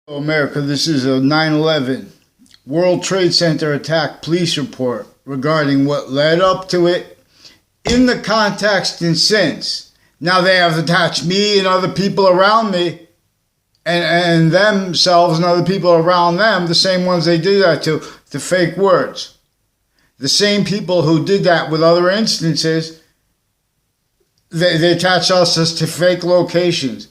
America, this is a 9/11 World Trade Center attack police report regarding what led up to it in the context and since. Now they have attached me and other people around me and themselves and other people around them, the same ones they did that to fake words. The same people who did that with other instances, they attach us to fake locations,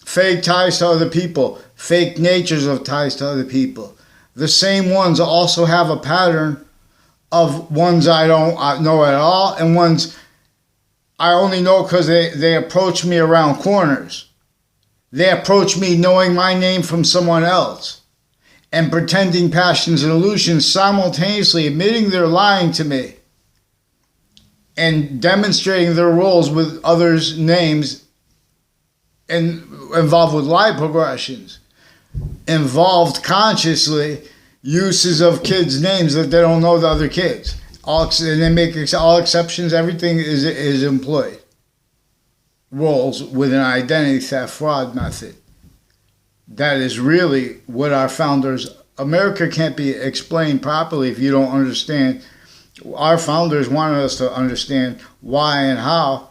fake ties to other people, fake natures of ties to other people. The same ones also have a pattern of ones I don't know at all and ones I only know because they approach me around corners. They approach me knowing my name from someone else and pretending passions and illusions, simultaneously admitting they're lying to me and demonstrating their roles with others' names and involved with lie progressions, involved consciously uses of kids' names that they don't know the other kids. And they make all exceptions, everything is employed. Roles with an identity theft fraud method. That is really what our founders, America can't be explained properly if you don't understand. Our founders wanted us to understand why and how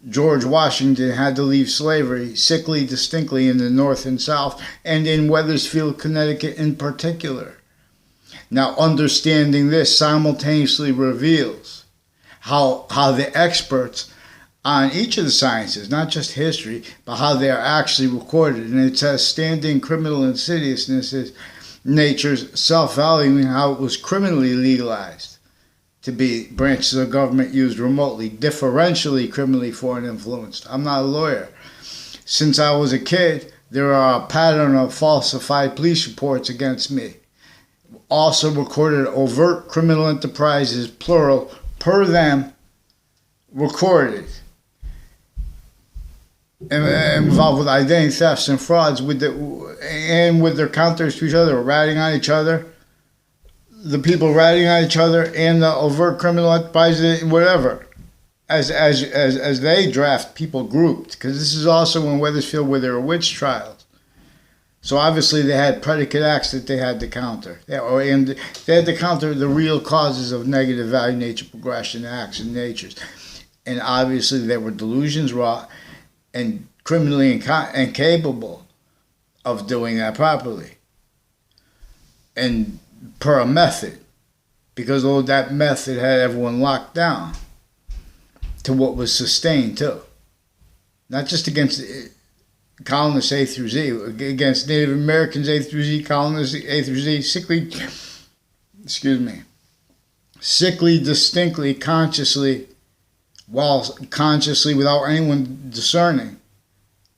George Washington had to leave slavery sickly distinctly in the North and South, and in Wethersfield, Connecticut in particular. Now, understanding this simultaneously reveals how the experts on each of the sciences, not just history, but how they are actually recorded. And it says standing criminal insidiousness is nature's self-valuing, how it was criminally legalized to be branches of government used remotely, differentially criminally foreign influenced. I'm not a lawyer. Since I was a kid, there are a pattern of falsified police reports against me. Also recorded overt criminal enterprises, plural, per them, recorded. And involved with identity thefts and frauds with their counters to each other, ratting on each other. The people ratting on each other and the overt criminal enterprises, whatever, as they draft people grouped, because this is also in Wethersfield where there were witch trials. So obviously they had predicate acts that they had to counter, and they had to counter the real causes of negative value, nature, progression, acts, and natures, and obviously there were delusions wrought and criminally incapable of doing that properly, and per a method, because that method had everyone locked down to what was sustained too. Not just against colonists A through Z, against Native Americans A through Z, colonists A through Z, sickly, distinctly, consciously, while consciously without anyone discerning,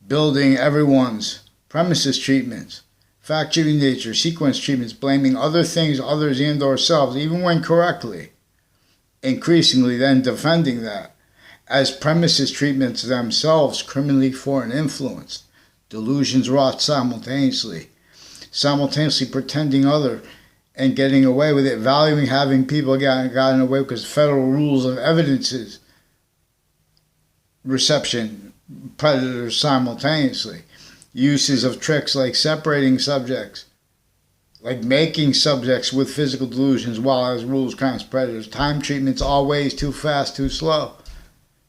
building everyone's premises treatments, fact-checking nature, sequence treatments, blaming other things, others, and ourselves, even when correctly, increasingly then defending that as premises treatments themselves criminally foreign influenced, delusions wrought simultaneously pretending other and getting away with it, valuing having people gotten away because federal rules of evidences, reception, predators simultaneously. Uses of tricks like separating subjects, like making subjects with physical delusions, while as rules, crimes, predators, time treatments, all ways too fast, too slow,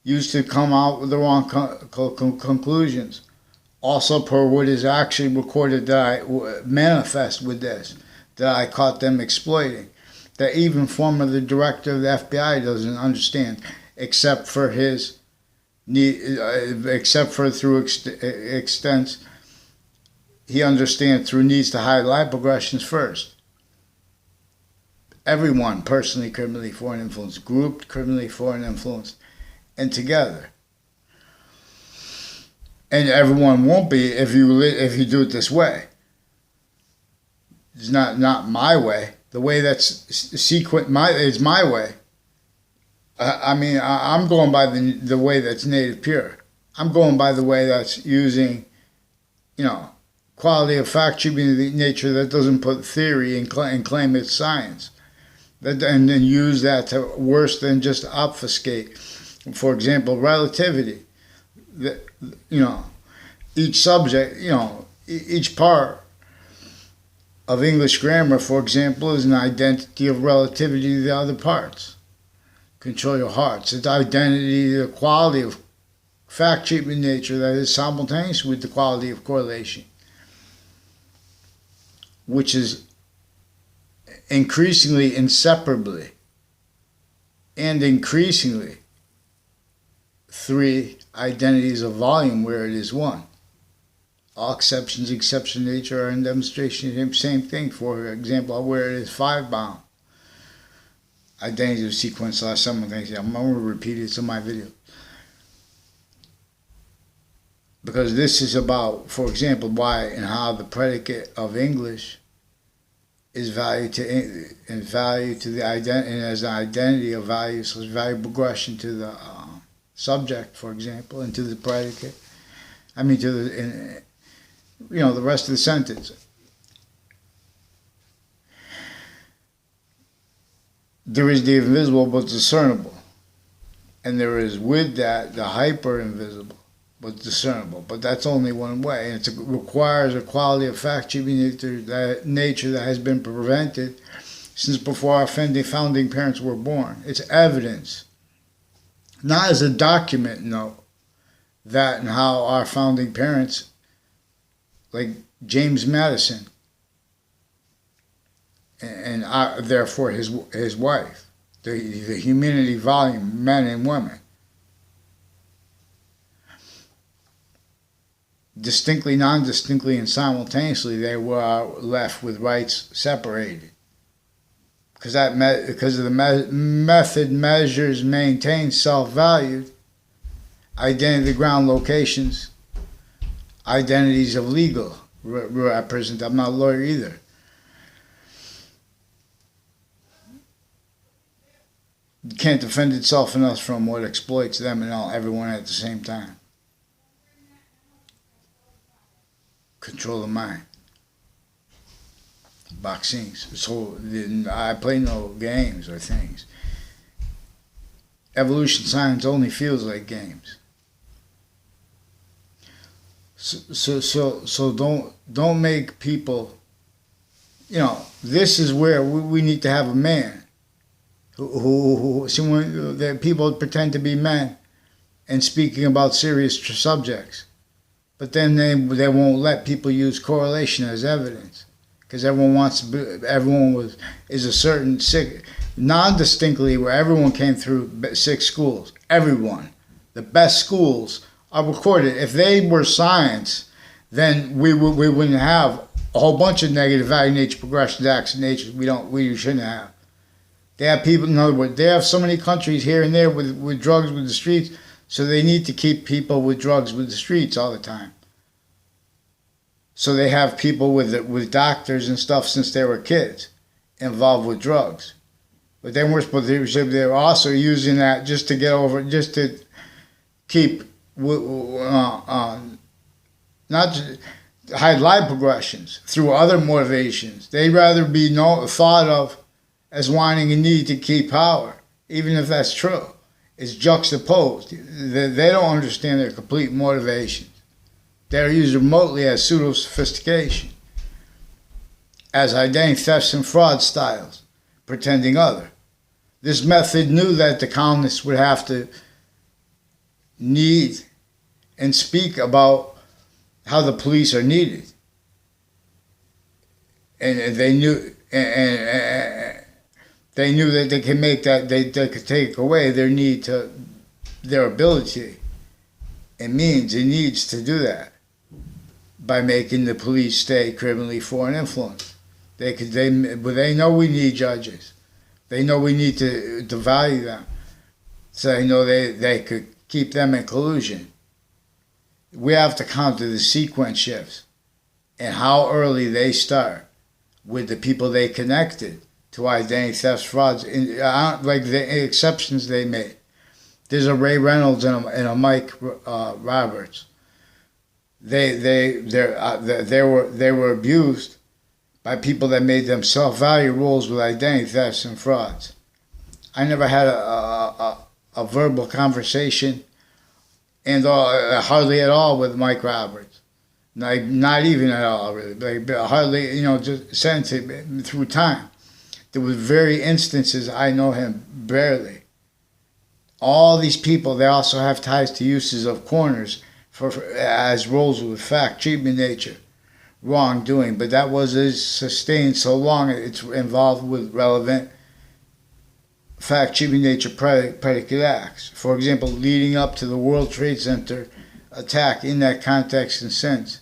used to come out with the wrong conclusions. Also per what is actually recorded that I manifest with this, that I caught them exploiting, that even former the director of the FBI doesn't understand, except for through extents. He understands through needs to hide lie progressions first. Everyone personally criminally foreign influenced, grouped criminally foreign influenced, and together. And everyone won't be if you do it this way. It's not my way. The way that's is my way. I'm going by the way that's native pure. I'm going by the way that's using, quality of fact treatment of the nature that doesn't put theory and claim it's science. And then use that to worse than just obfuscate. For example, relativity. Each subject, each part of English grammar, for example, is an identity of relativity to the other parts. Control your hearts. It's identity, the quality of fact treatment nature that is simultaneous with the quality of correlation, which is increasingly inseparably and increasingly three identities of volume where it is one. All exceptions, exception nature are in demonstration of the same thing. For example, where it is five bound. Identities of sequence are simultaneous. I'm going to repeat it in my video. Because this is about, for example, why and how the predicate of English is value to the identity, and as an identity of value, so it's value progression to the subject, for example, and to the predicate. I mean, to the the rest of the sentence. There is the invisible but discernible, and there is with that the hyper-invisible but discernible. But that's only one way, and it requires a quality of fact nature that has been prevented since before our founding parents were born. It's evidence, not as a document note, that and how our founding parents, like James Madison, and therefore his wife, the humanity volume, men and women, distinctly, non-distinctly, and simultaneously, they were left with rights separated. Because of the method measures maintain self-valued, identity ground locations, identities of legal represent. I'm not a lawyer either. It can't defend itself enough from what exploits them and everyone at the same time. Control the mind. Boxings. So I play no games or things. Evolution science only feels like games. So don't make people. This is where we need to have a man someone that people pretend to be men and speaking about serious subjects, but then they won't let people use correlation as evidence because everyone is a certain non-distinctly where everyone came through 6 schools. Everyone, the best schools are recorded. If they were science, then we wouldn't have a whole bunch of negative value nature progressions, acts of nature we shouldn't have. They have people, in other words, they have so many countries here and there with drugs with the streets, so they need to keep people with drugs with the streets all the time. So they have people with doctors and stuff since they were kids involved with drugs. But then they're also using that just to get over, just to keep, not to hide life progressions through other motivations. They'd rather be thought of as wanting a need to keep power, even if that's true. It's juxtaposed. They don't understand their complete motivations. They're used remotely as pseudo-sophistication, as identity thefts and fraud styles, pretending other. This method knew that the colonists would have to need and speak about how the police are needed. And they knew they knew that they could make that, they could take away their need to, their ability and means and needs to do that by making the police stay criminally foreign influence. They know we need judges. They know we need to value them. So they know they could keep them in collusion. We have to counter the sequence shifts and how early they start with the people they connected to identity thefts, frauds, like the exceptions they made. There's a Ray Reynolds and a Mike Roberts. They were abused by people that made them self-value rules with identity thefts and frauds. I never had a verbal conversation, and hardly at all with Mike Roberts. not even at all, really. But hardly, just since through time. There were very instances I know him barely. All these people, they also have ties to uses of corners as roles with fact, treatment, nature, wrongdoing. But that was sustained so long it's involved with relevant fact, treatment, nature, predicate acts. For example, leading up to the World Trade Center attack in that context and sense.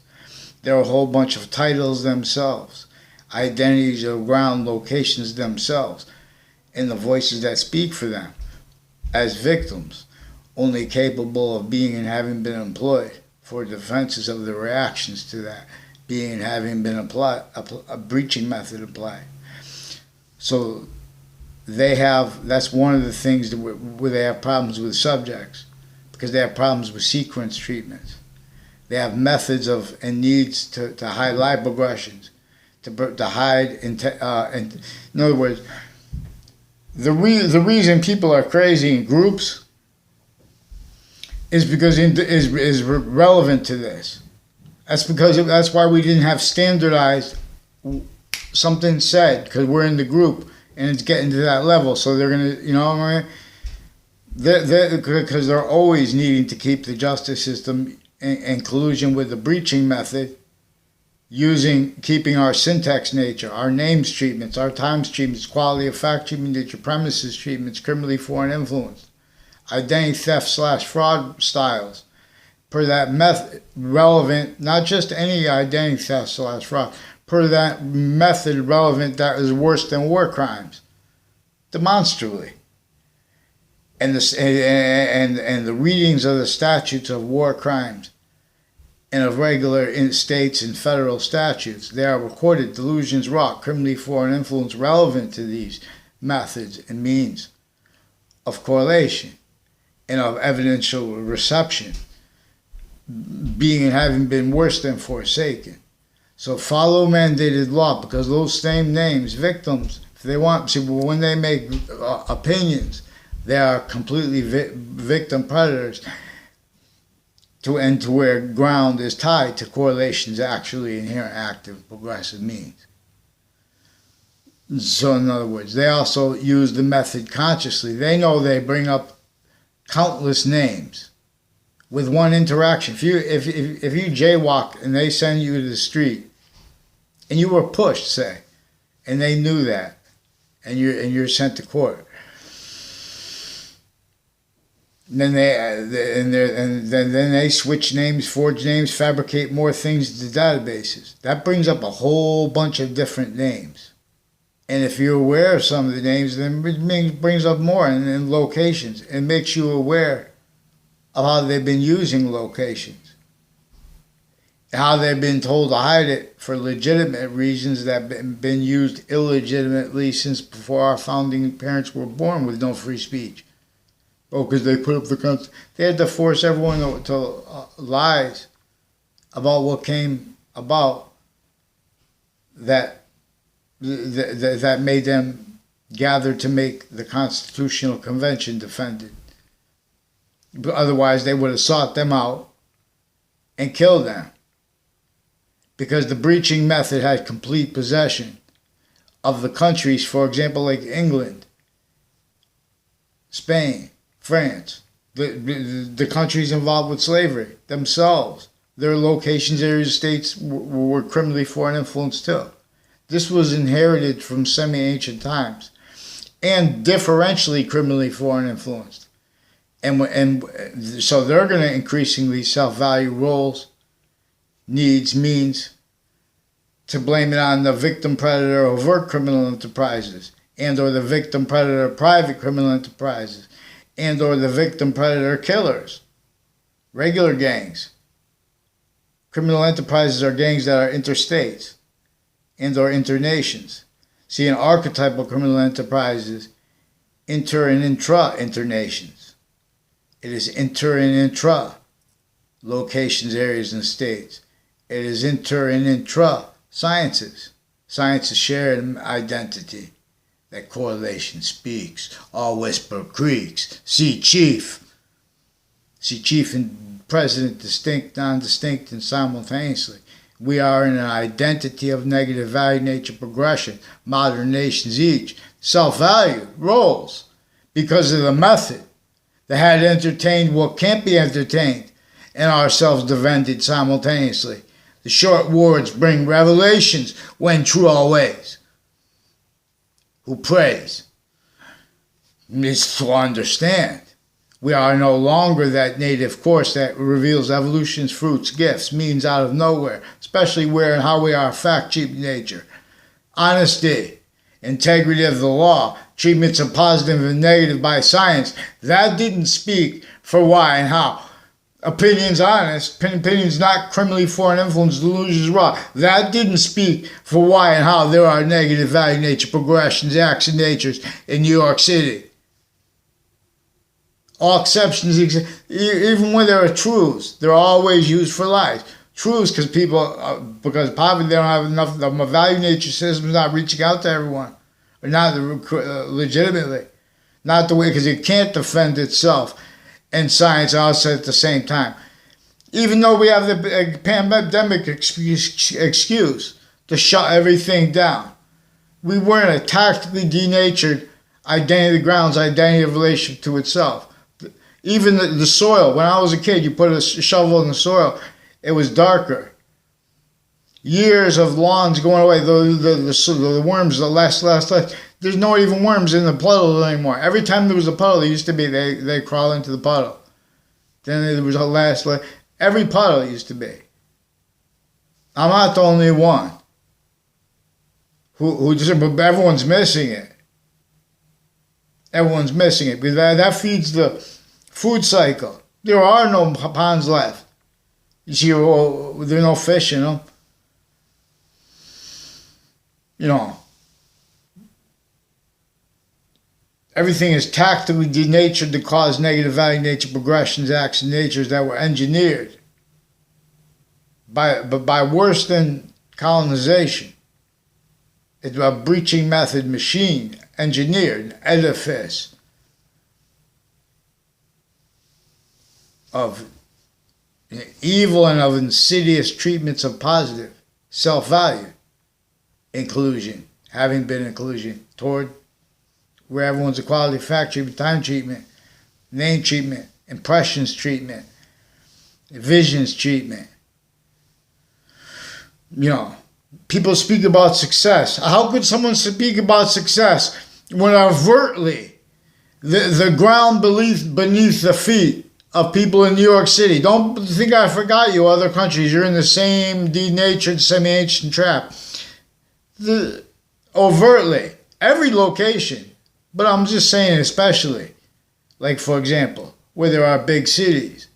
There are a whole bunch of titles themselves, identities of ground locations themselves, and the voices that speak for them as victims, only capable of being and having been employed for defenses of the reactions to that, being and having been applied, a breaching method applied. So that's one of the things where they have problems with subjects, because they have problems with sequence treatments. They have methods and needs to hide lie progressions, to hide, in other words, the reason people are crazy in groups is because is relevant to this. That's why we didn't have standardized something said, because we're in the group and it's getting to that level. So they're gonna, because they're always needing to keep the justice system in collusion with the breaching method, keeping our syntax nature, our names treatments, our times treatments, quality of fact treatment nature, premises treatments, criminally foreign influence, identity theft / fraud styles, per that method, relevant, not just any identity theft / fraud, per that method relevant that is worse than war crimes, demonstrably. And the readings of the statutes of war crimes and of regular states and federal statutes, they are recorded delusions wrought, criminally foreign influence relevant to these methods and means of correlation and of evidential reception, being and having been worse than forsaken. So follow mandated law, because those same names, victims, if they want, when they make opinions, they are completely victim predators, to where ground is tied to correlations actually inherent active progressive means. So in other words, they also use the method consciously. They know they bring up countless names with one interaction. If you jaywalk and they send you to the street and you were pushed, say, and they knew that, and you're sent to court, then they switch names, forge names, fabricate more things to databases. That brings up a whole bunch of different names. And if you're aware of some of the names, then it brings up more and locations. It makes you aware of how they've been using locations, how they've been told to hide it for legitimate reasons that have been used illegitimately since before our founding parents were born, with no free speech. Oh, because they put up the they had to force everyone to lies about what came about that made them gather to make the Constitutional Convention defended. But otherwise, they would have sought them out and killed them, because the breaching method had complete possession of the countries, for example, like England, Spain, France, the countries involved with slavery themselves. Their locations, areas, states were criminally foreign influence too. This was inherited from semi-ancient times and differentially criminally foreign influenced. And so they're going to increasingly self-value roles, needs, means, to blame it on the victim predator overt criminal enterprises, and or the victim predator private criminal enterprises, and or the victim predator killers, regular gangs. Criminal enterprises are gangs that are interstates and or internations. See, in archetypal criminal enterprises, inter and intra internations. It is inter and intra locations, areas, and states. It is inter and intra sciences. Sciences share an identity. That correlation speaks. All whisper creaks. See chief. See chief in present, distinct, non-distinct, and simultaneously. We are in an identity of negative value nature progression, modern nations each. Self-value, roles, because of the method that had entertained what can't be entertained, and ourselves defended simultaneously. The short words bring revelations when true always. Who prays is to understand. We are no longer that native course that reveals evolution's fruits, gifts, means out of nowhere, especially where and how we are fact-cheap nature. Honesty, integrity of the law, treatments of positive and negative by science, that didn't speak for why and how. Opinions honest, opinions not criminally foreign influence, delusions raw. That didn't speak for why and how there are negative value nature progressions, acts and natures in New York City. All exceptions exist. Even when there are truths, they're always used for lies. Truths because poverty, they don't have enough, the value nature system is not reaching out to everyone. Or not legitimately. Not the way, because it can't defend itself and science also at the same time. Even though we have the pandemic excuse to shut everything down, we weren't a tactically denatured identity grounds, identity of relationship to itself. Even the soil, when I was a kid, you put a shovel in the soil, it was darker. Years of lawns going away, the worms, the less. There's not even worms in the puddle anymore. Every time there was a puddle, there used to be, they crawl into the puddle. Then there was a last, every puddle used to be. I'm not the only one who just, but everyone's missing it. Everyone's missing it because that feeds the food cycle. There are no ponds left. You see, there are no fish in them. You know, everything is tactically denatured to cause negative value nature progressions, acts, and natures that were engineered by worse than colonization. It's a breaching method machine, engineered, an edifice of evil and of insidious treatments of positive self-value. Inclusion, having been inclusion toward where everyone's equality, fact treatment, time treatment, name treatment, impressions treatment, visions treatment. You know, people speak about success. How could someone speak about success when overtly the ground beneath the feet of people in New York City? Don't think I forgot you, other countries. You're in the same denatured, semi-ancient trap. Overtly, every location, but I'm just saying especially, like for example, where there are big cities.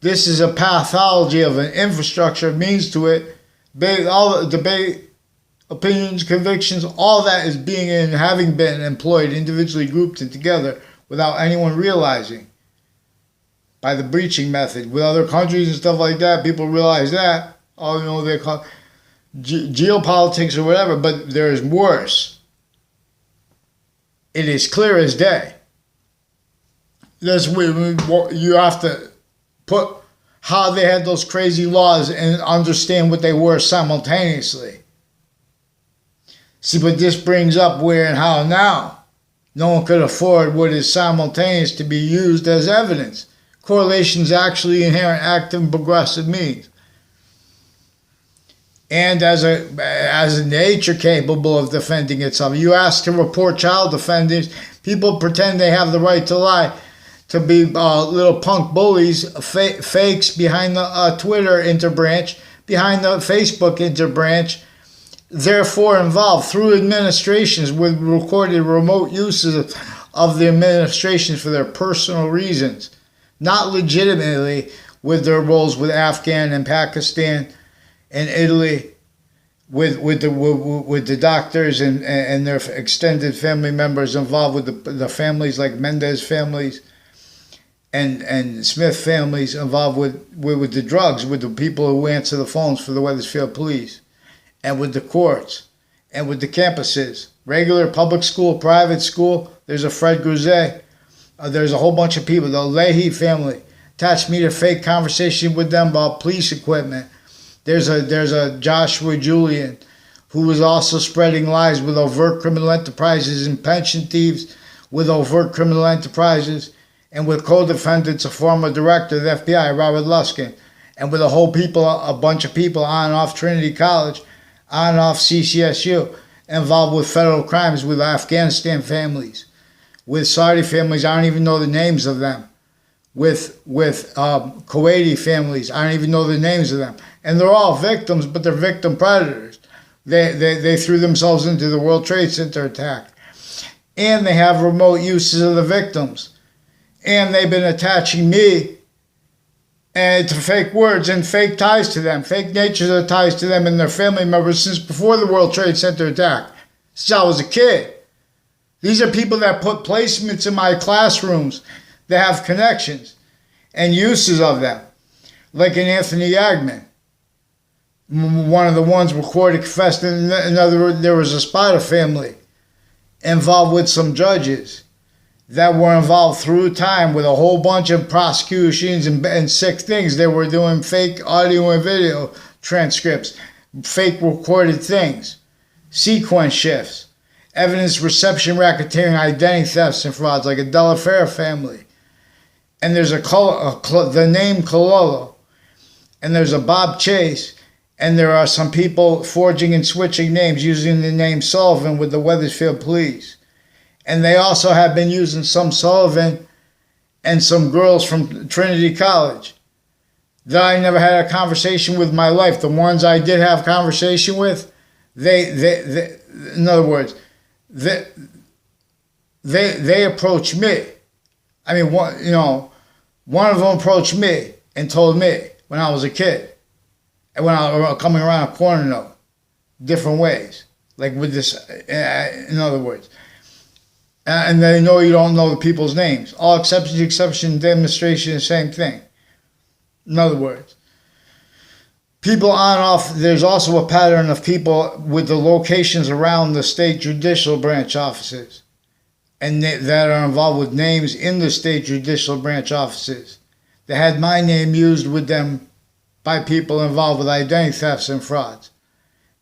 This is a pathology of an infrastructure, means to it, all the debate, opinions, convictions, all that is being and having been employed individually, grouped and together without anyone realizing. By the breaching method, with other countries and stuff like that, people realize that. Oh, you know, they call geopolitics or whatever, but there is worse. It is clear as day. You have to put how they had those crazy laws and understand what they were simultaneously. See, but this brings up where and how now. No one could afford what is simultaneous to be used as evidence. Correlation is actually inherent, active, and progressive means. And as a nature capable of defending itself. You ask to report child offenders, people pretend they have the right to lie, to be little punk bullies, fakes behind the Twitter interbranch, behind the Facebook interbranch, therefore involved through administrations with recorded remote uses of the administrations for their personal reasons, not legitimately with their roles with Afghan and Pakistan and Italy, with the doctors and their extended family members involved with the families like Mendez families and Smith families involved with the drugs, with the people who answer the phones for the Wethersfield police, and with the courts, and with the campuses, regular public school, private school. There's a Fred Grouze. There's a whole bunch of people, the Leahy family, attached me to fake conversation with them about police equipment. There's a Joshua Julian who was also spreading lies with overt criminal enterprises and pension thieves with overt criminal enterprises, and with co-defendants, a former director of the FBI, Robert Luskin, and with a bunch of people on and off Trinity College, on and off CCSU, involved with federal crimes with Afghanistan families, with Saudi families, I don't even know the names of them, with Kuwaiti families, I don't even know the names of them. And they're all victims, but they're victim predators. They threw themselves into the World Trade Center attack. And they have remote uses of the victims. And they've been attaching me and to fake words and fake ties to them, fake natures of ties to them and their family members since before the World Trade Center attack, since I was a kid. These are people that put placements in my classrooms that have connections and uses of them, like an Anthony Yagman. One of the ones recorded confessed. In other words, there was a Spada family involved with some judges that were involved through time with a whole bunch of prosecutions and sick things. They were doing fake audio and video transcripts, fake recorded things, sequence shifts, evidence reception, racketeering, identity thefts and frauds, like a Della Fera family. And there's the name Cololo, and there's a Bob Chase, and there are some people forging and switching names using the name Sullivan with the Wethersfield Police. And they also have been using some Sullivan and some girls from Trinity College that I never had a conversation with in my life. The ones I did have conversation with, they in other words, they approached me. I mean, one of them approached me and told me when I was a kid, and when I was coming around a corner, though, different ways, like with this, in other words. And they know you don't know the people's names. All exception, demonstration, the same thing. In other words, people on and off, there's also a pattern of people with the locations around the state judicial branch offices and that are involved with names in the state judicial branch offices. They had my name used with them by people involved with identity thefts and frauds.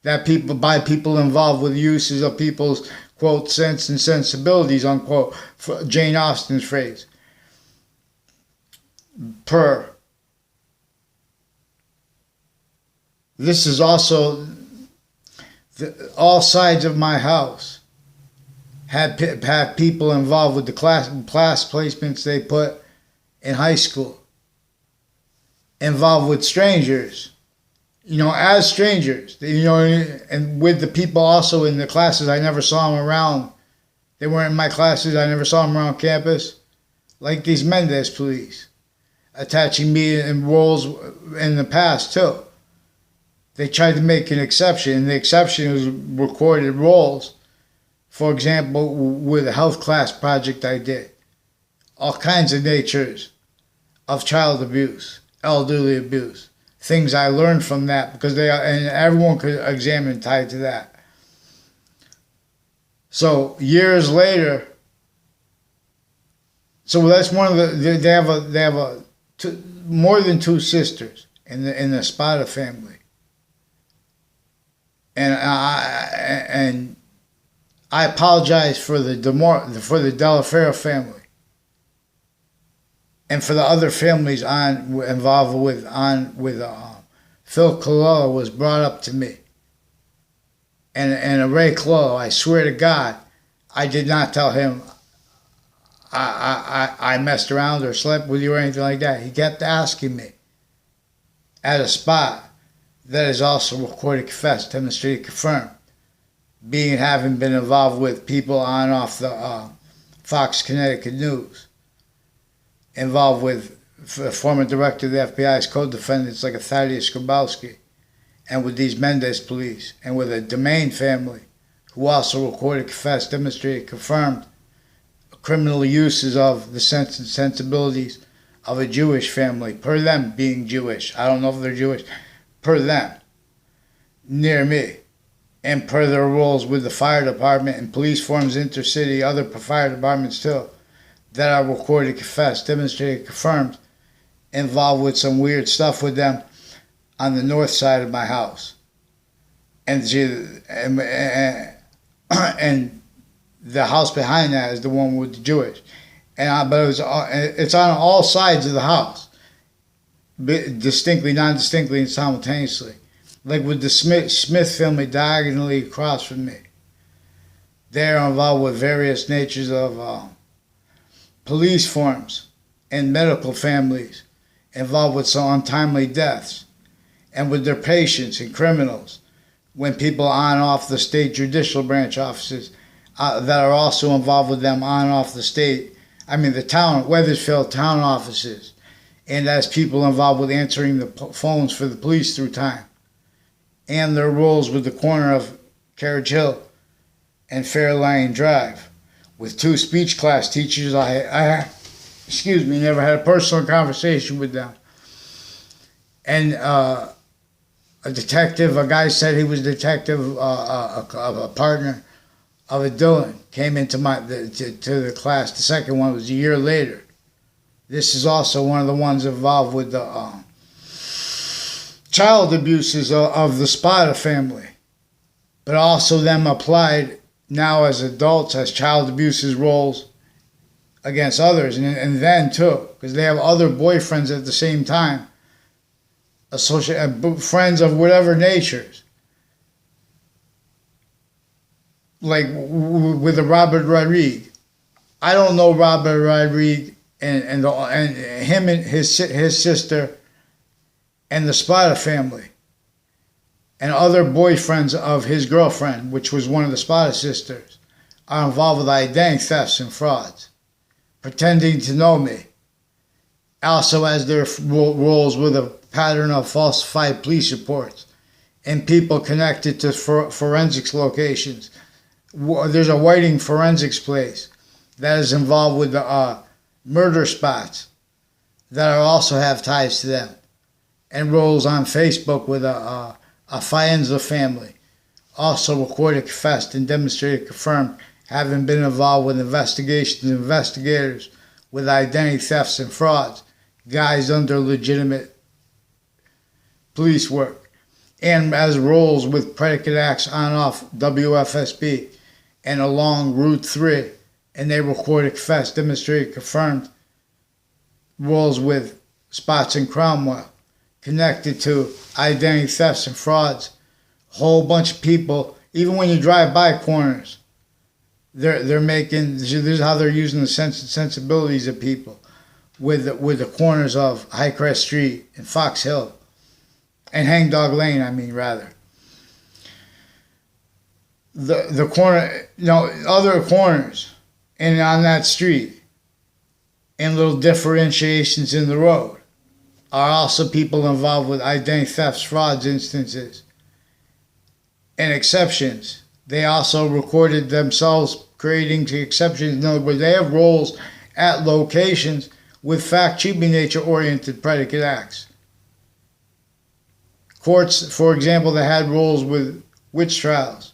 By people involved with uses of people's, quote, sense and sensibilities, unquote, for Jane Austen's phrase. This is also, all sides of my house have people involved with the class placements they put in high school. Involved with strangers, as strangers, and with the people also in the classes. I never saw them around. They weren't in my classes. I never saw them around campus. Like these Mendez police, attaching me in roles in the past too. They tried to make an exception, and the exception was recorded roles. For example, with a health class project I did. All kinds of natures of child abuse, elderly abuse, things I learned from that, because and everyone could examine tied to that. So years later, so that's one of they have more than two sisters in the Spada family, and I apologize for the Della Fera family. And for the other families involved with Phil Cololo was brought up to me. And Ray Cololo, I swear to God, I did not tell him I messed around or slept with you or anything like that. He kept asking me at a spot that is also recorded, confessed, demonstrated, confirmed, having been involved with people on and off the Fox Connecticut News. Involved with former director of the FBI's co-defendants like a Thaddeus Grabowski, and with these Mendez police, and with a Domain family, who also recorded, confessed, demonstrated, confirmed criminal uses of the sense and sensibilities of a Jewish family, per them being Jewish. I don't know if they're Jewish, per them, near me, and per their roles with the fire department and police forms, intercity, other fire departments too, that are recorded, confessed, demonstrated, confirmed involved with some weird stuff with them on the north side of my house. And and the house behind that is the one with the Jewish. But it's on all sides of the house, distinctly, non-distinctly, and simultaneously. Like with the Smith family diagonally across from me. They're involved with various natures of police forms and medical families, involved with some untimely deaths, and with their patients and criminals, when people on and off the state judicial branch offices that are also involved with them on and off the state, the town, Weathersfield town offices, and as people involved with answering the phones for the police through time, and their roles with the corner of Carriage Hill and Fairline Drive, with 2 speech class teachers. I never had a personal conversation with them. And a detective, a guy said he was a detective, a partner of a Dylan, came into to the class. The second one was a year later. This is also one of the ones involved with the child abuses of the Spada family, but also them applied now as adults as child abuses roles against others, and then too, because they have other boyfriends at the same time, friends of whatever natures, like with the Robert Rodriguez. I don't know Robert Rodriguez and him and his sister and the Spada family and other boyfriends of his girlfriend, which was one of the Spada sisters, are involved with identity thefts and frauds, pretending to know me. Also has their roles with a pattern of falsified police reports and people connected to forensics locations. There's a Whiting forensics place that is involved with the murder spots that also have ties to them, and roles on Facebook with a Faenza family, also recorded, confessed, and demonstrated, confirmed, having been involved with investigators with identity thefts and frauds, guys under legitimate police work, and as roles with predicate acts on and off WFSB and along Route 3, and they recorded, confessed, demonstrated, confirmed roles with Spots and Cromwell, connected to identity thefts and frauds. Whole bunch of people, even when you drive by corners, they're making, this is how they're using the sensibilities of people with the corners of Highcrest Street and Fox Hill and Hangdog Lane, rather. The corner, other corners and on that street and little differentiations in the road are also people involved with identity thefts, frauds instances, and exceptions. They also recorded themselves creating exceptions. In other words, they have roles at locations with fact-cheating nature-oriented predicate acts. Courts, for example, that had roles with witch trials.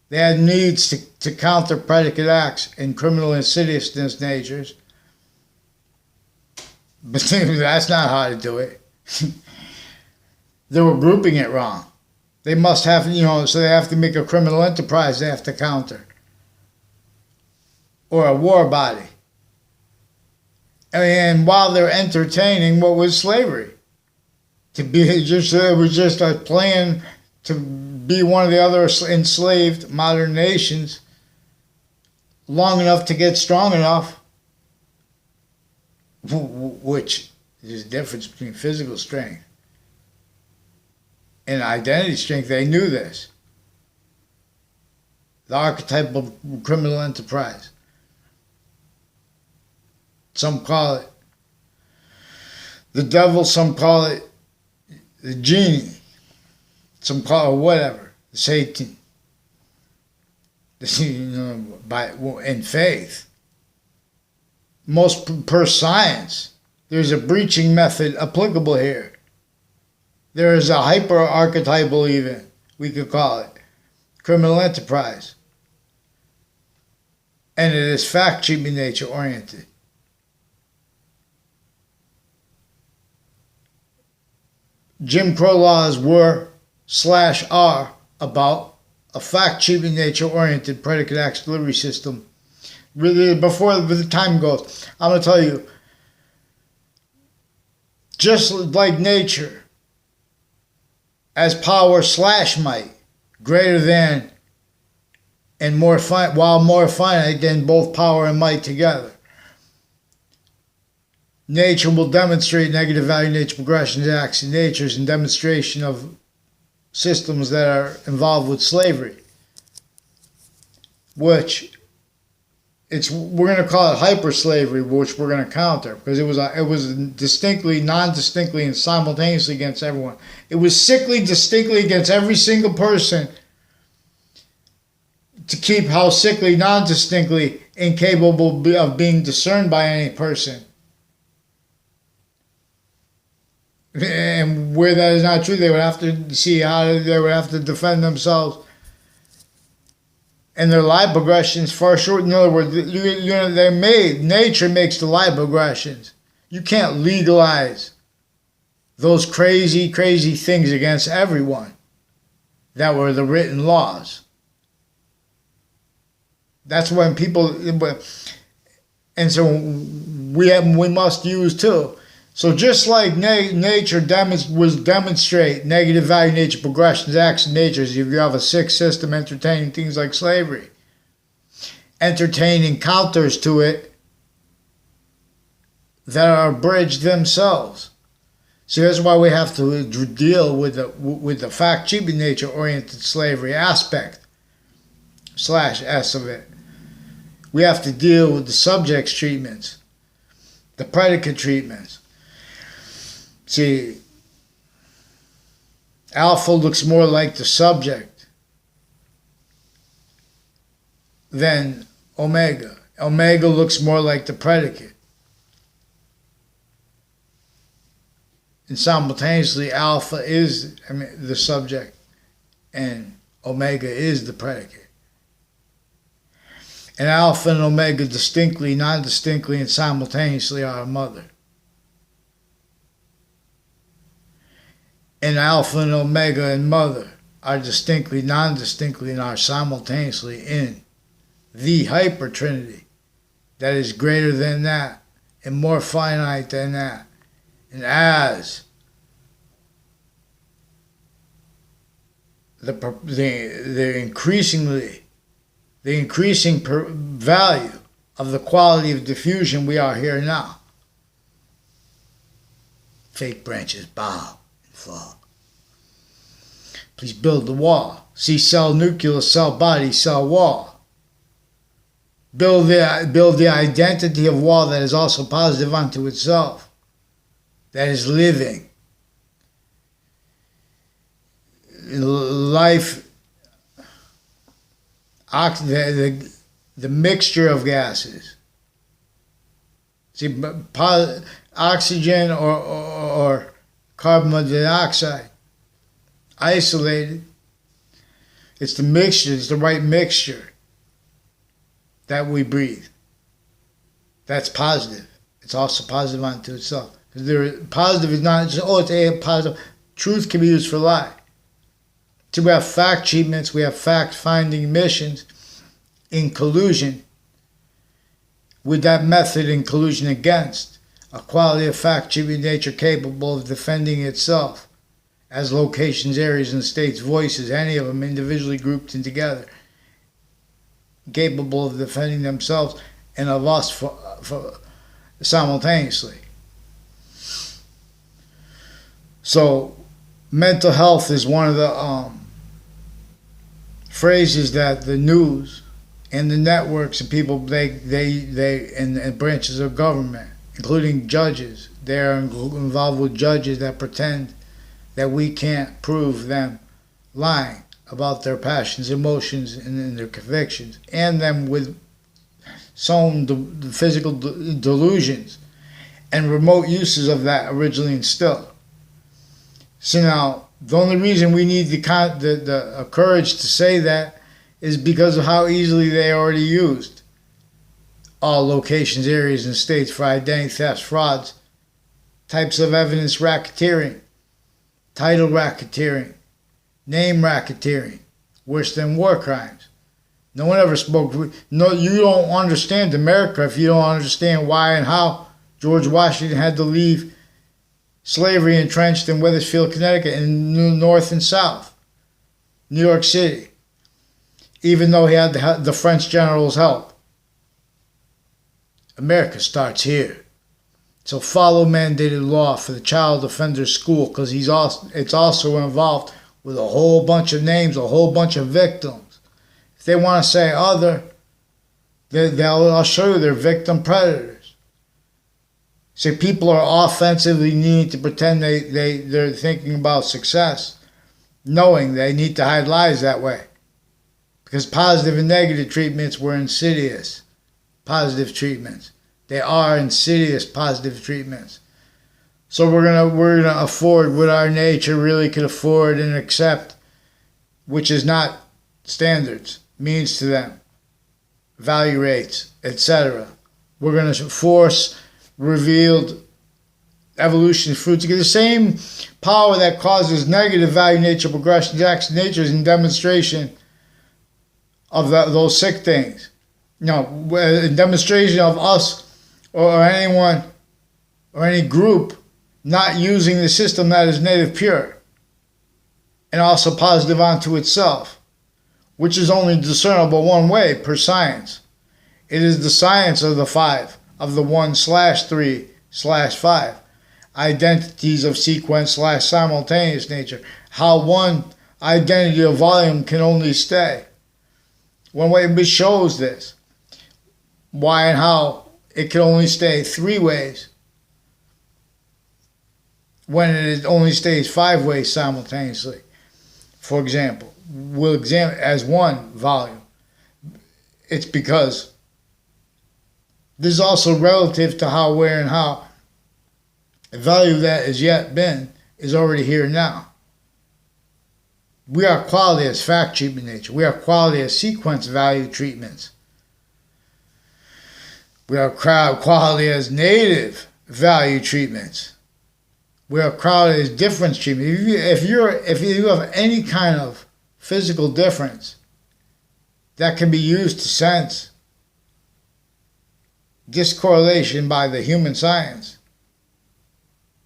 They had needs to counter predicate acts and criminal insidiousness natures. But that's not how to do it. They were grouping it wrong. They must have, so they have to make a criminal enterprise they have to counter. Or a war body. And while they're entertaining what was slavery. It was just a plan to be one of the other enslaved modern nations long enough to get strong enough, which is the difference between physical strength and identity strength. They knew this. The archetype of criminal enterprise. Some call it the devil, some call it the genie, some call it whatever, Satan. In faith. Most per science, there's a breaching method applicable here. There is a hyper-archetypal even, we could call it, criminal enterprise. And it is fact-cheating nature-oriented. Jim Crow laws were / are about a fact-cheating nature-oriented predicate action delivery system. Really, before the time goes, I'm going to tell you, just like nature, as power / might, greater than and more while more finite than both power and might together. Nature will demonstrate negative value nature progressions and acts in natures and demonstration of systems that are involved with slavery, which we're going to call it hyper-slavery, which we're going to counter because it was distinctly, non-distinctly, and simultaneously against everyone. It was sickly, distinctly against every single person to keep how sickly, non-distinctly, incapable of being discerned by any person. And where that is not true, they would have to see how they would have to defend themselves. And their lie progressions far short. In other words, nature makes the lie progressions. You can't legalize those crazy, crazy things against everyone that were the written laws. That's when people, and so we must use too. So just like nature was demonstrate negative value nature progressions, acts in natures, if you have a sick system entertaining things like slavery, entertaining counters to it that are abridged themselves. So that's why we have to deal with the fact-cheating nature-oriented slavery aspect / S of it. We have to deal with the subject's treatments, the predicate treatments. See, alpha looks more like the subject than omega. Omega looks more like the predicate. And simultaneously, alpha is the subject and omega is the predicate. And alpha and omega distinctly, non-distinctly, and simultaneously are a mother. And alpha and omega and mother are distinctly, non-distinctly, and are simultaneously in the hyper-trinity that is greater than that and more finite than that. And as the increasing value of the quality of diffusion we are here now, fake branches bow. Fall. Please build the wall. See cell nucleus, cell body, cell wall. Build the identity of wall that is also positive unto itself. That is living. Life, the mixture of gases. See, oxygen or carbon dioxide, isolated. It's the mixture, it's the right mixture that we breathe. That's positive. It's also positive unto itself. Positive is not just, it's a positive. Truth can be used for lie. So we have fact achievements, we have fact-finding missions in collusion with that method in collusion against a quality of fact-achieving nature capable of defending itself as locations, areas, and states, voices, any of them individually grouped and together, capable of defending themselves and of us for simultaneously. So mental health is one of the phrases that the news and the networks and people and branches of government, including judges, they are involved with judges that pretend that we can't prove them lying about their passions, emotions, and their convictions, and them with some physical delusions and remote uses of that originally instilled. So now, the only reason we need the courage to say that is because of how easily they already used all locations, areas, and states for identity thefts, frauds, types of evidence racketeering, title racketeering, name racketeering, worse than war crimes. No one ever spoke. No, you don't understand America if you don't understand why and how George Washington had to leave slavery entrenched in Wethersfield, Connecticut, in the North and South, New York City, even though he had the French general's help. America starts here. So follow mandated law for the child offender school, because it's also involved with a whole bunch of names, a whole bunch of victims. If they want to say other, I'll show you they're victim predators. So people are offensively needing to pretend they're thinking about success, knowing they need to hide lies that way. Because positive and negative treatments were insidious positive treatments. They are insidious positive treatments. So we're gonna afford what our nature really could afford and accept, which is not standards, means to them, value rates, etc. We're gonna force revealed evolution fruits to get the same power that causes negative value nature progression acts natures in demonstration of those sick things. In demonstration of us or anyone or any group not using the system that is native pure and also positive onto itself, which is only discernible one way per science. It is the science of the 5, of the 1/3/5, identities of sequence/simultaneous nature, how one identity of volume can only stay. One way it shows this, why and how it can only stay 3 ways when it only stays 5 ways simultaneously. For example, we'll examine it as one volume. It's because this is also relative to how, where, and how a value that has yet been is already here now. We are quality as fact treatment nature. We are quality as sequence value treatments. We are quality as native value treatments. We are quality as difference treatment. If you have any kind of physical difference that can be used to sense discorrelation by the human science,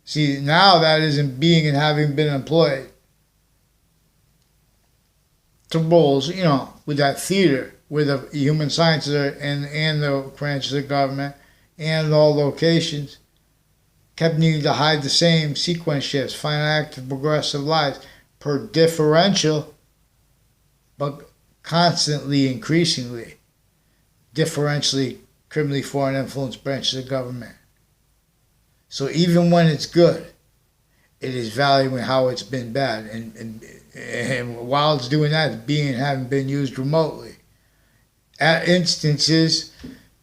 see, now that isn't being and having been employed to roles, with that theater where the human sciences are and the branches of government and all locations kept needing to hide the same sequence shifts, finite active progressive lies per differential, but constantly, increasingly, differentially, criminally foreign influence branches of government. So even when it's good, it is valuing how it's been bad. And while it's doing that, it's being and having been used remotely. At instances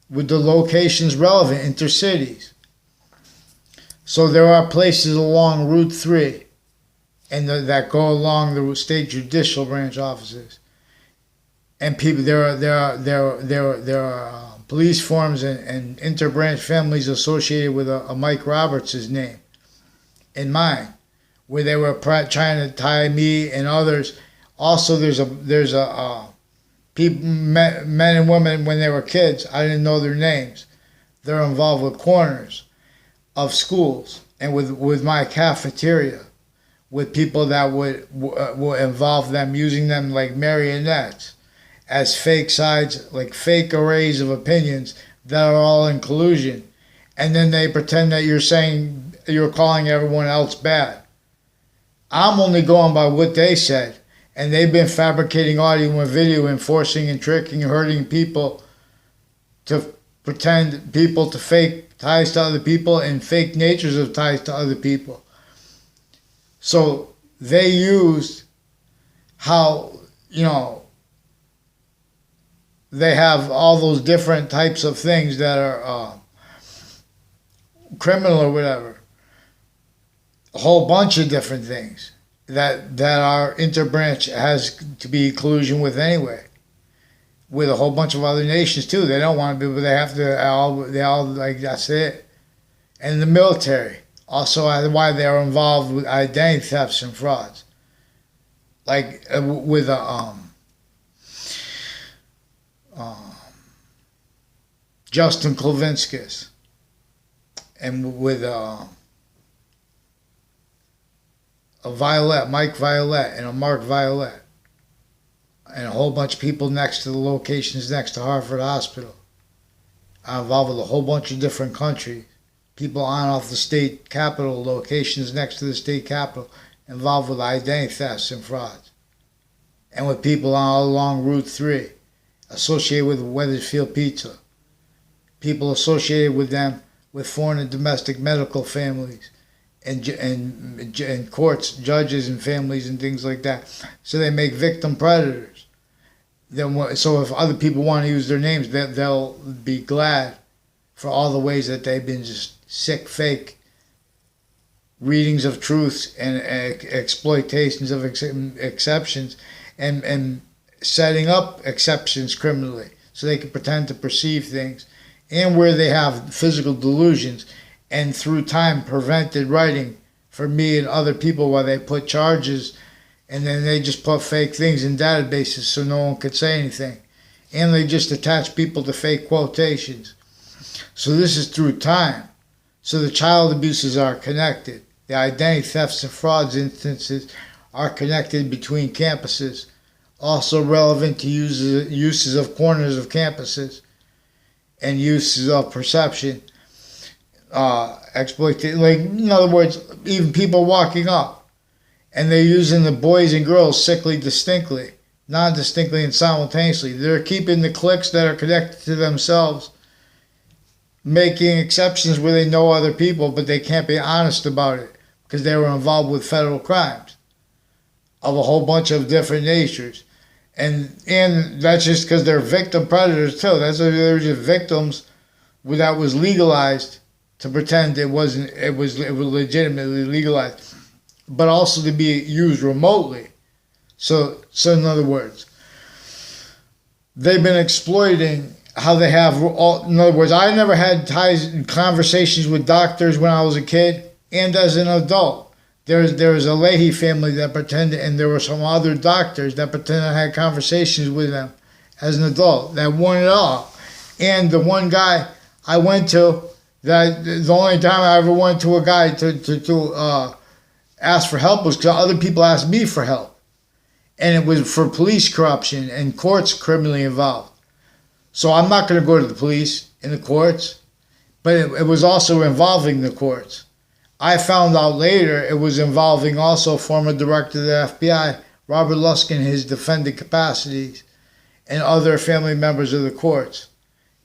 with the locations relevant, intercities. So there are places along Route 3 and that go along the state judicial branch offices. And people, there are police forms and interbranch families associated with a Mike Roberts' name and mine, where they were trying to tie me and others. Also, there's a people, men and women when they were kids. I didn't know their names. They're involved with corners of schools and with my cafeteria, with people that would involve them, using them like marionettes as fake sides, like fake arrays of opinions that are all in collusion. And then they pretend that you're calling everyone else bad. I'm only going by what they said. And they've been fabricating audio and video and forcing and tricking and hurting people to pretend people to fake ties to other people and fake natures of ties to other people. So they used how, they have all those different types of things that are criminal or whatever. A whole bunch of different things that our interbranch has to be collusion with anyway, with a whole bunch of other nations too. They don't want to be, but they have to. They all like, that's it. And the military, Also, why they are involved with identity thefts and frauds, like with Justin Klavinskis, and with a Violet, Mike Violet, and a Mark Violet, and a whole bunch of people next to the locations next to Harvard Hospital. I'm involved with a whole bunch of different countries. People on off the state capitol, locations next to the state capitol, involved with identity thefts and frauds. And with people all along Route 3, associated with Wethersfield Pizza. People associated with them with foreign and domestic medical families and courts, judges and families and things like that. So they make victim predators. So if other people want to use their names, they'll be glad for all the ways that they've been just sick, fake readings of truths and exploitations of exceptions and setting up exceptions criminally so they can pretend to perceive things, and where they have physical delusions and through time prevented writing for me and other people while they put charges, and then they just put fake things in databases so no one could say anything, and they just attach people to fake quotations. So this is through time. So the child abuses are connected. The identity thefts and frauds instances are connected between campuses, also relevant to uses of corners of campuses and uses of perception, exploitation. Like, in other words, even people walking up and they're using the boys and girls sickly distinctly, non-distinctly and simultaneously. They're keeping the cliques that are connected to themselves, making exceptions where they know other people, but they can't be honest about it because they were involved with federal crimes of a whole bunch of different natures. And that's just because they're victim predators too. That's they're just victims that was legalized to pretend it wasn't. It was legitimately legalized, but also to be used remotely. So in other words, they've been exploiting how they have. In other words, I never had conversations with doctors when I was a kid and as an adult. There was a Leahy family that pretended, and there were some other doctors that pretended I had conversations with them as an adult that won it all. And the one guy I went to, that the only time I ever went to a guy to ask for help was because other people asked me for help. And it was for police corruption and courts criminally involved. So I'm not going to go to the police in the courts, but it was also involving the courts. I found out later it was involving also former director of the FBI, Robert Luskin, his defendant capacities, and other family members of the courts,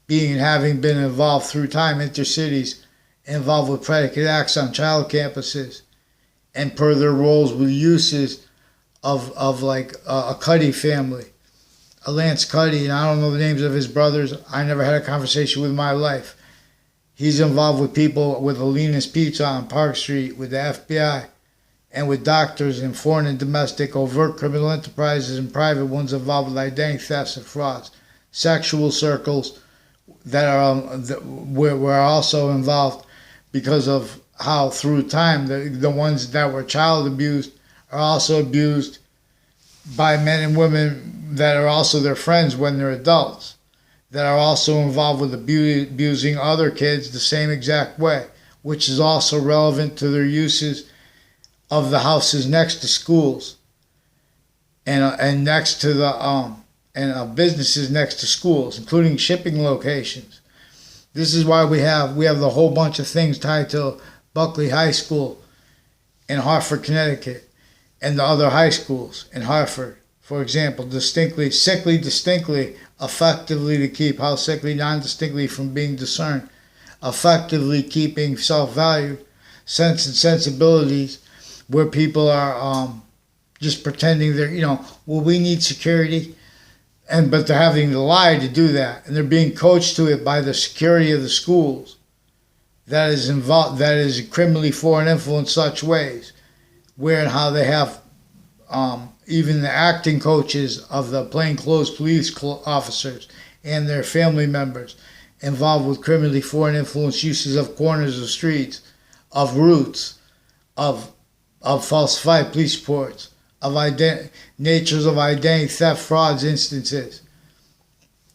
having been involved through time, intercities, involved with predicate acts on child campuses, and per their roles with uses of like a Cuddy family, a Lance Cuddy, and I don't know the names of his brothers. I never had a conversation with in my life. He's involved with people with Alina's Pizza on Park Street, with the FBI, and with doctors in foreign and domestic overt criminal enterprises and private ones involved with identity thefts and frauds. Sexual circles that were also involved because of how through time the ones that were child abused are also abused by men and women that are also their friends when they're adults, that are also involved with abusing other kids the same exact way, which is also relevant to their uses of the houses next to schools and next to the businesses next to schools, including shipping locations. This is why we have the whole bunch of things tied to Buckley High School in Hartford, Connecticut, and the other high schools in Hartford, for example, sickly, distinctly, effectively to keep, how sickly, non-distinctly from being discerned, effectively keeping self-value, sense and sensibilities, where people are just pretending they're, well, we need security, but they're having to lie to do that, and they're being coached to it by the security of the schools that is involved, that is criminally foreign influence such ways, where and how they have even the acting coaches of the plainclothes police officers and their family members involved with criminally foreign influence uses of corners of streets, of roots, of falsified police reports, of natures of identity theft, frauds, instances.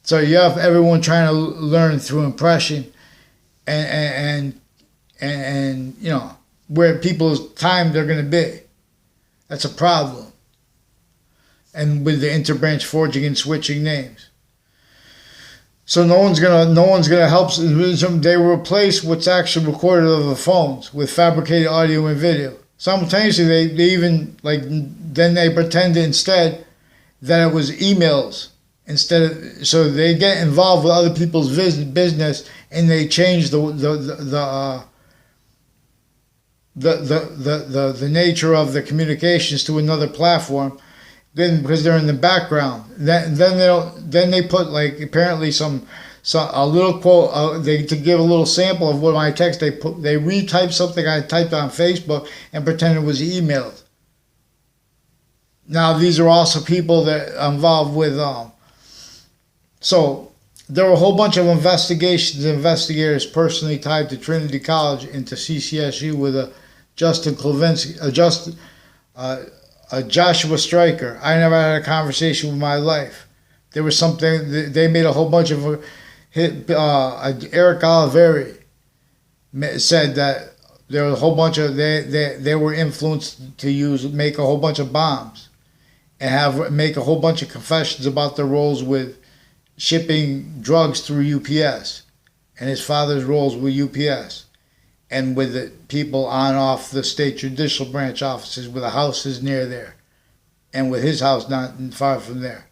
So you have everyone trying to learn through impression, and you know where people's time they're going to be. That's a problem. And with the interbranch forging and switching names. So no one's gonna help. They replace what's actually recorded over the phones with fabricated audio and video. Simultaneously, they even then they pretend instead that it was emails instead of, so they get involved with other people's business, and they change the nature of the communications to another platform. Then because they're in the background, then they put apparently a little quote, to give a little sample of what my text, they retyped something I typed on Facebook and pretend it was emailed. Now these are also people that are involved with so there were a whole bunch of investigators personally tied to Trinity College and to CCSU with a Justin Klavinsky, a Joshua Stryker. I never had a conversation with my life. There was something, they made a whole bunch of, Eric Oliveri said that there was a whole bunch of, they were influenced to make a whole bunch of bombs and make a whole bunch of confessions about their roles with shipping drugs through UPS and his father's roles with UPS. And with the people on off the state judicial branch offices, with the houses near there, and with his house not far from there.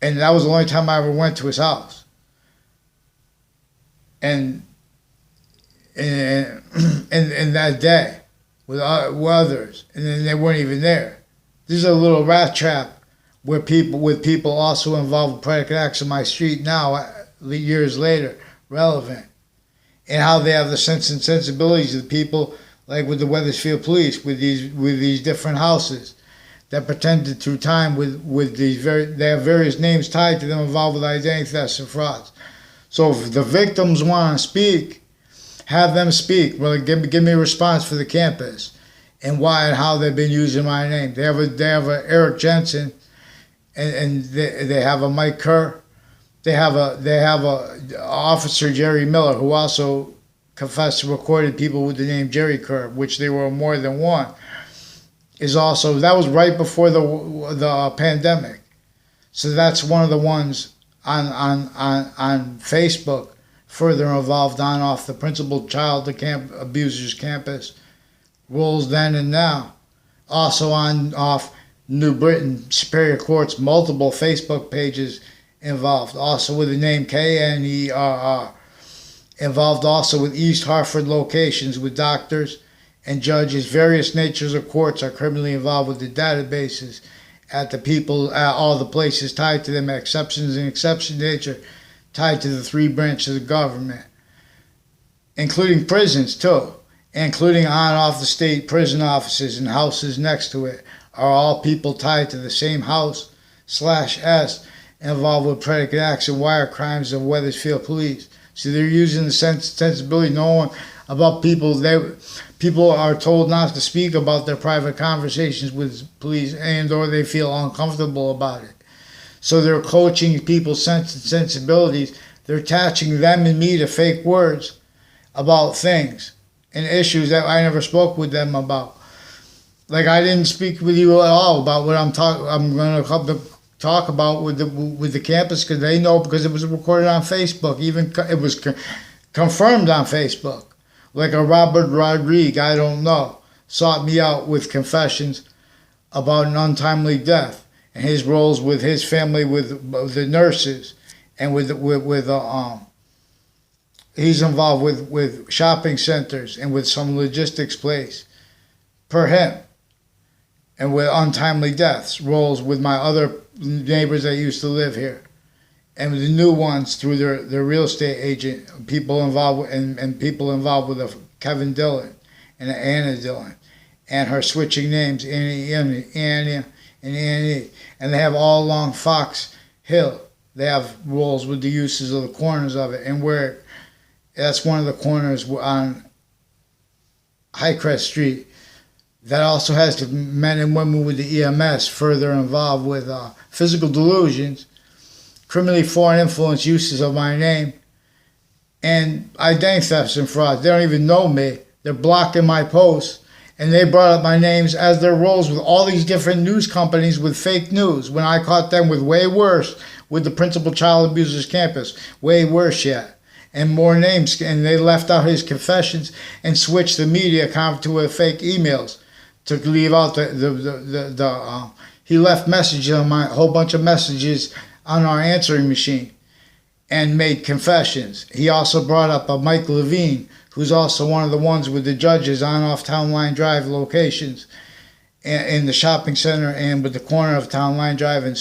And that was the only time I ever went to his house. And that day, with others, and then they weren't even there. This is a little rat trap where people also involved with predicate acts on my street now, years later, relevant. And how they have the sense and sensibilities of the people, like with the Wethersfield police, with these different houses that pretended through time with these they have various names tied to them involved with identity thefts and frauds. So if the victims want to speak, have them speak. Well, give me a response for the campus and why and how they've been using my name. They have a Eric Jensen, and they have a Mike Kerr. They have a Officer Jerry Miller, who also confessed to recorded people with the name Jerry Kerr, which they were more than one. That was right before the pandemic, so that's one of the ones on Facebook further involved on off the principal child abusers campus roles then and now. Also on off New Britain Superior Court's multiple Facebook pages involved, also with the name KNERR, involved also with East Hartford locations with doctors and judges. Various natures of courts are criminally involved with the databases at the people, at all the places tied to them, exceptions and exception nature tied to the three branches of government, including prisons too, including on off the state prison offices and houses next to it, are all people tied to the same house/S involved with predicate acts and wire crimes of Wethersfield police. So they're using the sensibility knowing about people. People are told not to speak about their private conversations with police, and or they feel uncomfortable about it. So they're coaching people's sensibilities. They're attaching them and me to fake words about things and issues that I never spoke with them about. Like I didn't speak with you at all about what I'm going to talk about with the campus, because they know, because it was recorded on Facebook. Even it was confirmed on Facebook. Like a Robert Rodriguez, I don't know, sought me out with confessions about an untimely death and his roles with his family, with the nurses, and he's involved with shopping centers and with some logistics place per him, and with untimely deaths, roles with my other neighbors that used to live here, and the new ones through their real estate agent, people involved and people involved with Kevin Dillon and Anna Dillon, and her switching names, Annie, and Annie, and they have all along Fox Hill. They have roles with the uses of the corners of it, and where that's one of the corners on Highcrest Street. That also has the men and women with the EMS further involved with physical delusions, criminally foreign influence uses of my name, and identity thefts and frauds. They don't even know me. They're blocking my posts, and they brought up my names as their roles with all these different news companies with fake news, when I caught them with way worse with the principal child abusers campus. Way worse yet. And more names, and they left out his confessions and switched the media account to fake emails to leave out he left messages on my whole bunch of messages on our answering machine and made confessions. He also brought up a Mike Levine, who's also one of the ones with the judges on off Town Line Drive locations in the shopping center and with the corner of Town Line Drive and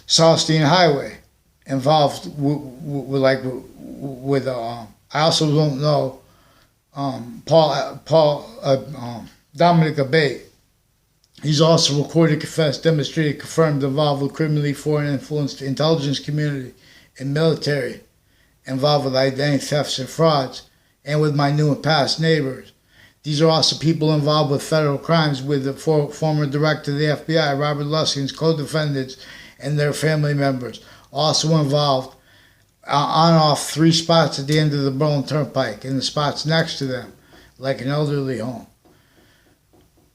Southstein Highway, involved with I also don't know Dominic Abate. He's also recorded, confessed, demonstrated, confirmed involved with criminally foreign influenced intelligence community and military, involved with identity thefts and frauds, and with my new and past neighbors. These are also people involved with federal crimes with the former director of the FBI, Robert Luskin's co-defendants and their family members. Also involved on-off 3 spots at the end of the Berlin Turnpike and the spots next to them, like an elderly home,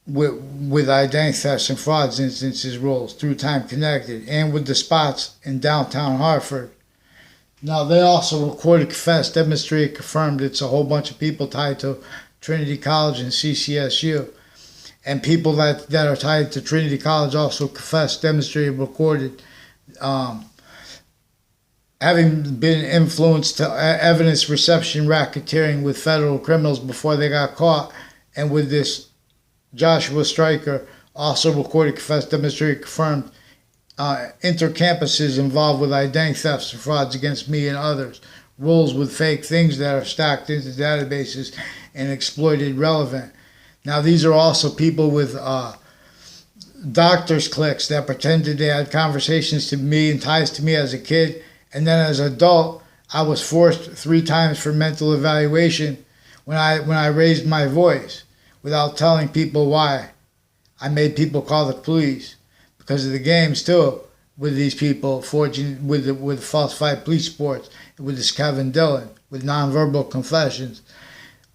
with identity thefts and frauds instances roles through time connected, and with the spots in downtown Hartford. Now, they also recorded, confessed, demonstrated, confirmed it's a whole bunch of people tied to Trinity College and CCSU. And people that are tied to Trinity College also confessed, demonstrated, recorded, having been influenced to evidence reception racketeering with federal criminals before they got caught. And with this Joshua Stryker, also recorded, confessed, demonstrated, confirmed, intercampuses involved with identity thefts and frauds against me and others, roles with fake things that are stacked into databases and exploited relevant. Now, these are also people with doctors' cliques that pretended they had conversations to me and ties to me as a kid, and then as an adult, I was forced 3 times for mental evaluation when I raised my voice without telling people why. I made people call the police because of the games too, with these people forging with falsified police reports, with this Kevin Dillon, with nonverbal confessions.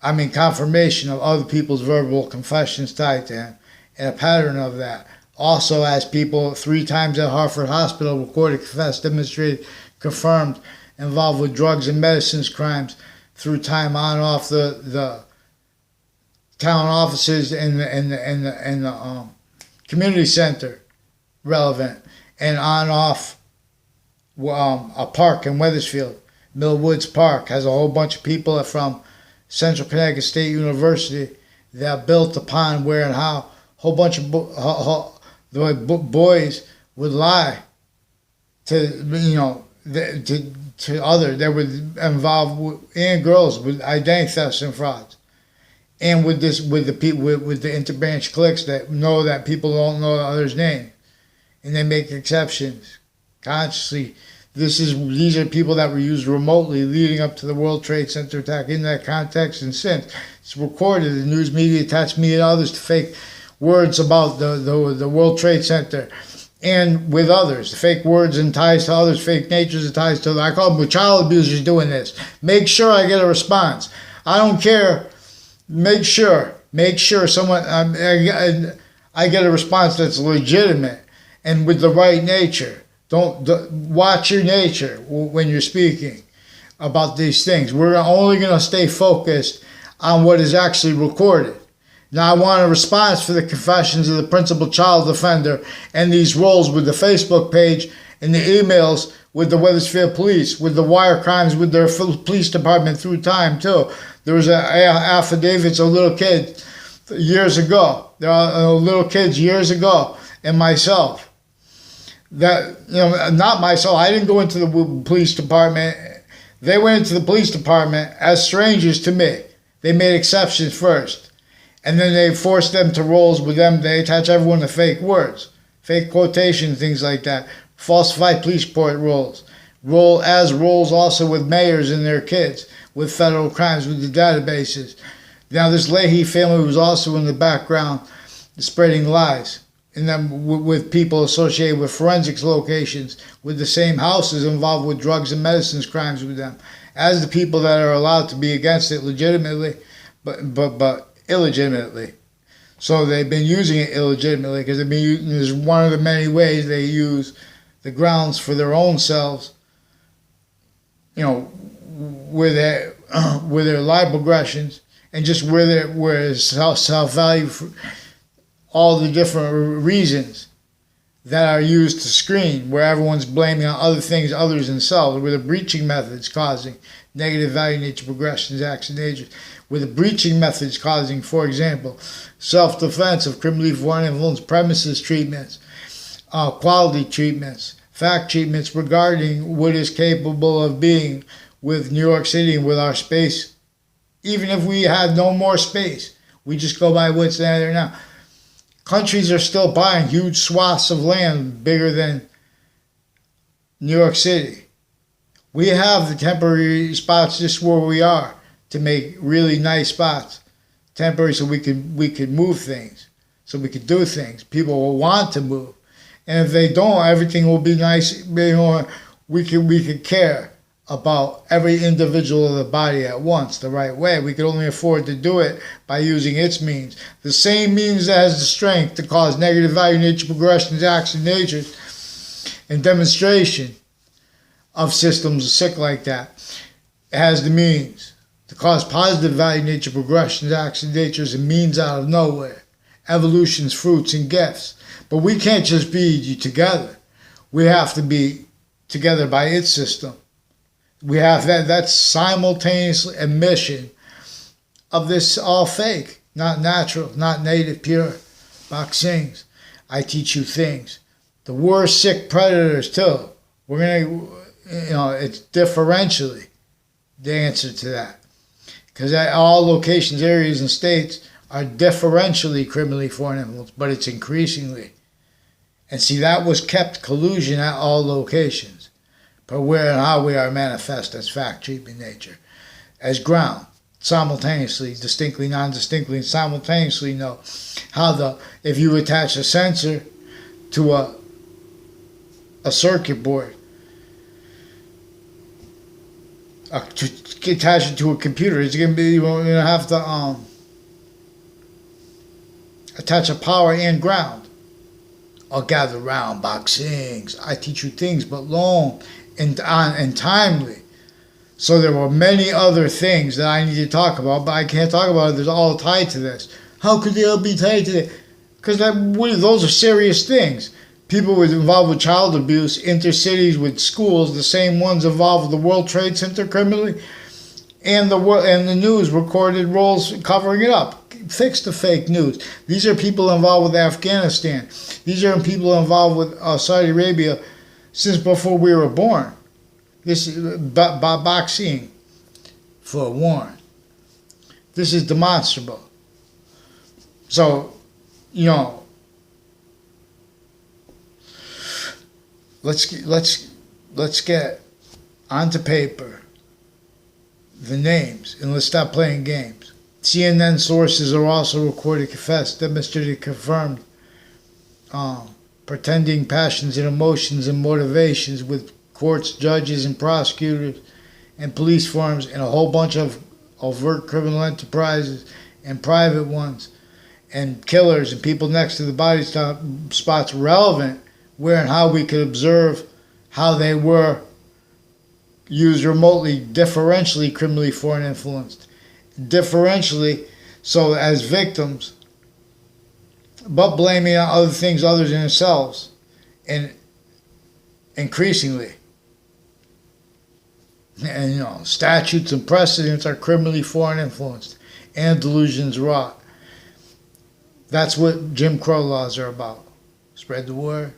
I mean, confirmation of other people's verbal confessions tied to him, and a pattern of that. Also, as people 3 times at Hartford Hospital recorded, confessed, demonstrated, confirmed, involved with drugs and medicines crimes through time on off the town offices and the community center relevant, and on off a park in Wethersfield. Mill Woods Park has a whole bunch of people from Central Connecticut State University that built upon where and how a whole bunch of boys would lie to others that were involved and girls with identity thefts and frauds, and with the interbranch cliques that know that people don't know the other's name, and they make exceptions consciously. These are people that were used remotely leading up to the World Trade Center attack. In that context, and since it's recorded, the news media attached me and others to fake words about the World Trade Center, and with others, fake words and ties to others, fake natures and ties to others. I call them child abusers doing this. Make sure I get a response. I don't care. Make sure someone I get a response that's legitimate and with the right nature. Don't watch your nature when you're speaking about these things. We're only going to stay focused on what is actually recorded. Now, I want a response for the confessions of the principal child offender and these roles with the Facebook page and the emails with the Wethersfield police, with the wire crimes with their police department through time, too. There was affidavits of little kids years ago. There are little kids years ago, and myself. That, not myself. I didn't go into the police department. They went into the police department as strangers to me. They made exceptions first. And then they forced them to roles with them. They attach everyone to fake words, fake quotations, things like that. Falsified police report roles roles also with mayors and their kids, with federal crimes, with the databases. Now, this Leahy family was also in the background spreading lies, and then with people associated with forensics locations, with the same houses involved with drugs and medicines crimes with them, as the people that are allowed to be against it legitimately, but illegitimately. So they've been using it illegitimately because it's one of the many ways they use the grounds for their own selves, with their live progressions, and just where self-value, for all the different reasons that are used to screen, where everyone's blaming on other things other than themselves, where the breaching methods causing negative value nature progressions, acts and nature, where the breaching methods causing, for example, self-defense of criminally foreign influence premises treatments, quality treatments, fact treatments regarding what is capable of being with New York City and with our space. Even if we had no more space, we just go by what's there now. Countries are still buying huge swaths of land bigger than New York City. We have the temporary spots just where we are to make really nice spots, temporary, so we could move things, so we could do things. People will want to move, and if they don't, everything will be nice. We could care about every individual of the body at once the right way. We could only afford to do it by using its means. The same means that has the strength to cause negative value nature progressions, acts and natures, and demonstration of systems sick like that. It has the means to cause positive value nature progressions, acts and natures, and means out of nowhere. Evolution's fruits and gifts. But we can't just be together. We have to be together by its system. We have that's simultaneous admission of this all fake, not natural, not native, pure. Boxings. I teach you things. The worst sick predators too. We're gonna, it's differentially the answer to that, because all locations, areas, and states are differentially criminally foreign influence, but it's increasingly. And see, that was kept collusion at all locations. But where and how we are manifest as fact, treatment, nature, as ground, simultaneously, distinctly, non-distinctly, and simultaneously know how if you attach a sensor to a circuit board, to attach it to a computer, it's going to be, you're going to have to attach a power and ground. I'll gather round, boxings, I teach you things, but long and timely. So there were many other things that I need to talk about, but I can't talk about it. They're all tied to this. How could they all be tied to it? Because those are serious things. People involved with child abuse, intercities with schools, the same ones involved with the World Trade Center criminally, and the news recorded roles covering it up. Fix the fake news. These are people involved with Afghanistan. These are people involved with Saudi Arabia since before we were born. This is boxing, forewarned. This is demonstrable. So, let's get onto paper the names, and let's stop playing games. CNN sources are also recorded, confessed, demonstrated, confirmed, pretending passions and emotions and motivations with courts, judges, and prosecutors, and police firms, and a whole bunch of overt criminal enterprises and private ones, and killers and people next to the body spots relevant where and how we could observe how they were used remotely, differentially criminally foreign influenced. Differentially, so as victims, but blaming on other things other than themselves, and increasingly. And statutes and precedents are criminally foreign influenced, and delusions wrought. That's what Jim Crow laws are about. Spread the word.